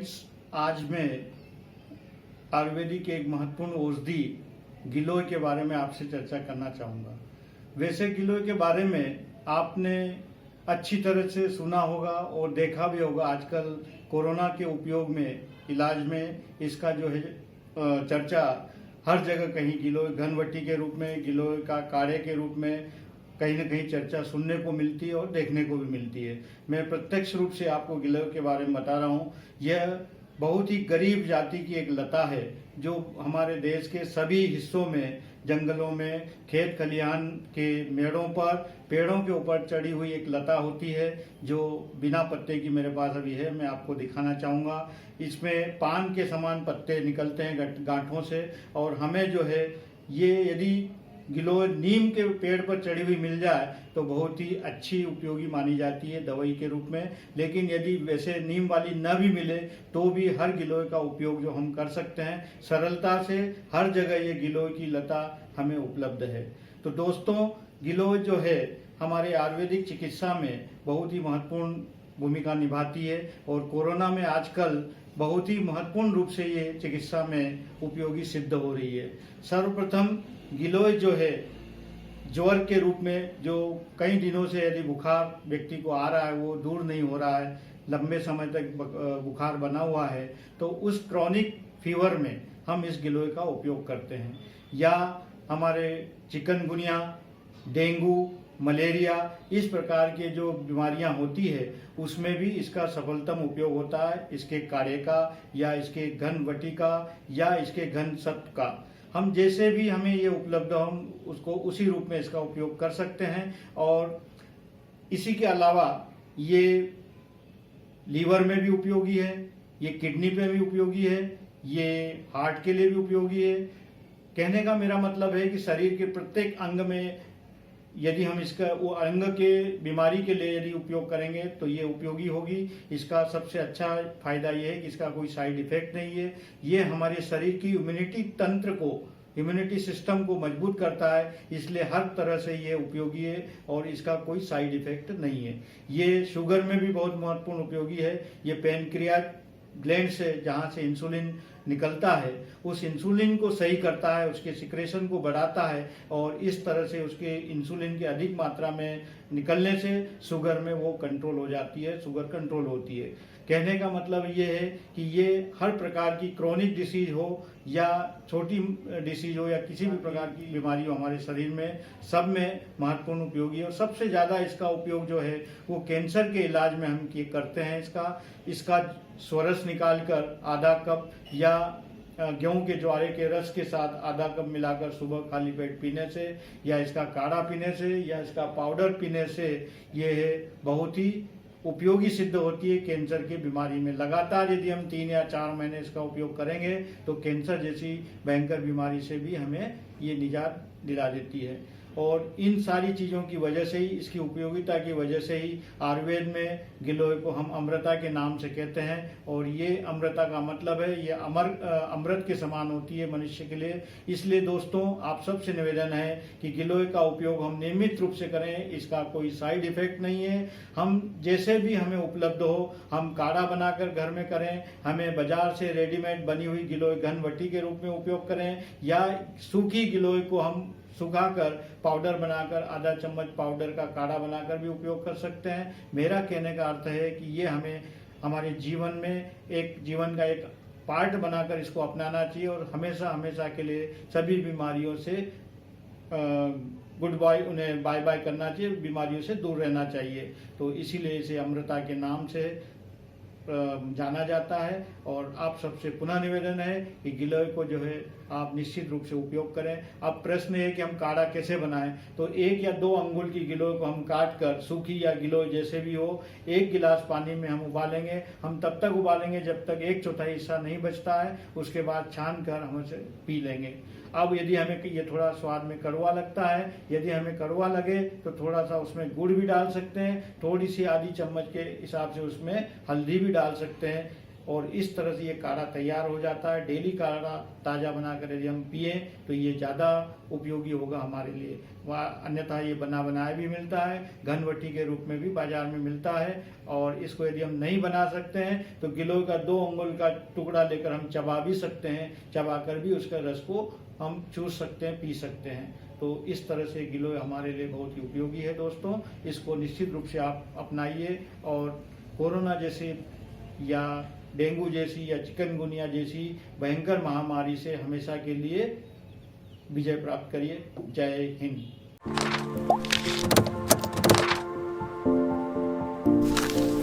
Friends, आज मैं आयुर्वेदिक एक महत्वपूर्ण औषधि गिलोय के बारे में आपसे चर्चा करना चाहूँगा। वैसे गिलोय के बारे में आपने अच्छी तरह से सुना होगा और देखा भी होगा। आजकल कोरोना के उपयोग में, इलाज में इसका जो है चर्चा हर जगह, कहीं गिलोय घनवटी के रूप में, गिलोय का काढ़े के रूप में कहीं न कहीं चर्चा सुनने को मिलती है और देखने को भी मिलती है। मैं प्रत्यक्ष रूप से आपको गिलोय के बारे में बता रहा हूँ। यह बहुत ही गरीब जाति की एक लता है जो हमारे देश के सभी हिस्सों में, जंगलों में, खेत खलिहान के मेड़ों पर, पेड़ों के ऊपर चढ़ी हुई एक लता होती है जो बिना पत्ते की मेरे पास अभी है। मैं आपको दिखाना चाहूँगा। इसमें पान के समान पत्ते निकलते हैं गांठों से, और हमें जो है ये यदि गिलोय नीम के पेड़ पर चढ़ी हुई मिल जाए तो बहुत ही अच्छी उपयोगी मानी जाती है दवाई के रूप में। लेकिन यदि वैसे नीम वाली न भी मिले तो भी हर गिलोय का उपयोग जो हम कर सकते हैं सरलता से। हर जगह ये गिलोय की लता हमें उपलब्ध है। तो दोस्तों, गिलोय जो है हमारे आयुर्वेदिक चिकित्सा में बहुत ही महत्वपूर्ण भूमिका निभाती है और कोरोना में आजकल बहुत ही महत्वपूर्ण रूप से ये चिकित्सा में उपयोगी सिद्ध हो रही है। सर्वप्रथम गिलोय जो है ज्वर के रूप में, जो कई दिनों से यदि बुखार व्यक्ति को आ रहा है, वो दूर नहीं हो रहा है, लंबे समय तक बुखार बना हुआ है, तो उस क्रॉनिक फीवर में हम इस गिलोय का उपयोग करते हैं। या हमारे चिकनगुनिया, डेंगू, मलेरिया, इस प्रकार के जो बीमारियां होती है उसमें भी इसका सफलतम उपयोग होता है। इसके काढ़े का या इसके घनवटी का या इसके घन सत्व का, हम जैसे भी हमें ये उपलब्ध हो हम उसको उसी रूप में इसका उपयोग कर सकते हैं। और इसी के अलावा ये लीवर में भी उपयोगी है, ये किडनी पे भी उपयोगी है, ये हार्ट के लिए भी उपयोगी है। कहने का मेरा मतलब है कि शरीर के प्रत्येक अंग में यदि हम इसका वो अंग के बीमारी के लिए यदि उपयोग करेंगे तो ये उपयोगी होगी। इसका सबसे अच्छा फायदा ये है कि इसका कोई साइड इफेक्ट नहीं है। ये हमारे शरीर की इम्यूनिटी तंत्र को, इम्यूनिटी सिस्टम को मजबूत करता है, इसलिए हर तरह से ये उपयोगी है और इसका कोई साइड इफेक्ट नहीं है। ये शुगर में भी बहुत महत्वपूर्ण उपयोगी है। ये पैनक्रियाज ग्लैंड से, जहाँ से इंसुलिन निकलता है, उस इंसुलिन को सही करता है, उसके सिक्रेशन को बढ़ाता है और इस तरह से उसके इंसुलिन की अधिक मात्रा में निकलने से शुगर में वो कंट्रोल हो जाती है, शुगर कंट्रोल होती है। कहने का मतलब ये है कि ये हर प्रकार की क्रॉनिक डिसीज हो या छोटी डिसीज हो या किसी भी प्रकार की बीमारी हो हमारे शरीर में, सब में महत्वपूर्ण उपयोगी है। और सबसे ज़्यादा इसका उपयोग जो है वो कैंसर के इलाज में हम करते हैं। इसका स्वरस निकालकर आधा कप या गेहूं के ज्वारे के रस के साथ आधा कप मिलाकर सुबह खाली पेट पीने से, या इसका काढ़ा पीने से, या इसका पाउडर पीने से ये बहुत ही उपयोगी सिद्ध होती है कैंसर की बीमारी में। लगातार यदि हम 3 या 4 महीने इसका उपयोग करेंगे तो कैंसर जैसी भयंकर बीमारी से भी हमें ये निजात दिला देती है। और इन सारी चीज़ों की वजह से ही, इसकी उपयोगिता की वजह से ही आयुर्वेद में गिलोय को हम अमृता के नाम से कहते हैं। और ये अमृता का मतलब है ये अमृत के समान होती है मनुष्य के लिए। इसलिए दोस्तों, आप सबसे निवेदन है कि गिलोय का उपयोग हम नियमित रूप से करें। इसका कोई साइड इफेक्ट नहीं है। हम जैसे भी हमें उपलब्ध हो, हम काढ़ा बनाकर घर में करें, हमें बाजार से रेडीमेड बनी हुई गिलोय घनवटी के रूप में उपयोग करें, या सूखी गिलोय को हम सुखाकर पाउडर बनाकर, आधा चम्मच पाउडर का काढ़ा बनाकर भी उपयोग कर सकते हैं। मेरा कहने का अर्थ है कि ये हमें हमारे जीवन में जीवन का एक पार्ट बनाकर इसको अपनाना चाहिए और हमेशा हमेशा के लिए सभी बीमारियों से गुड बाय, उन्हें बाय बाय करना चाहिए, बीमारियों से दूर रहना चाहिए। तो इसीलिए इसे अमृता के नाम से जाना जाता है। और आप सबसे पुनः निवेदन है कि गिलोय को जो है आप निश्चित रूप से उपयोग करें। अब प्रश्न है कि हम काढ़ा कैसे बनाएं, तो 1 या 2 अंगुल की गिलोय को हम काट कर, सूखी या गिलोय जैसे भी हो, 1 गिलास पानी में हम उबालेंगे। हम तब तक उबालेंगे जब तक 1/4 हिस्सा नहीं बचता है, उसके बाद छान कर हम उसे पी लेंगे। अब यदि हमें ये थोड़ा स्वाद में कड़वा लगता है, यदि हमें कड़वा लगे तो थोड़ा सा उसमें गुड़ भी डाल सकते हैं, थोड़ी सी आधी चम्मच के हिसाब से उसमें हल्दी भी डाल सकते हैं। और इस तरह से ये काढ़ा तैयार हो जाता है। डेली काढ़ा ताज़ा बनाकर यदि हम पिए तो ये ज़्यादा उपयोगी होगा हमारे लिए। अन्यथा ये बना बनाया भी मिलता है, घनवटी के रूप में भी बाजार में मिलता है। और इसको यदि हम नहीं बना सकते हैं तो गिलोय का 2 अंगुल का टुकड़ा लेकर हम चबा भी सकते हैं, चबाकर भी उसका रस को हम चूस सकते हैं, पी सकते हैं। तो इस तरह से गिलोय हमारे लिए बहुत ही उपयोगी है दोस्तों। इसको निश्चित रूप से आप अपनाइए और कोरोना जैसे या डेंगू जैसी या चिकनगुनिया जैसी भयंकर महामारी से हमेशा के लिए विजय प्राप्त करिए। जय हिंद।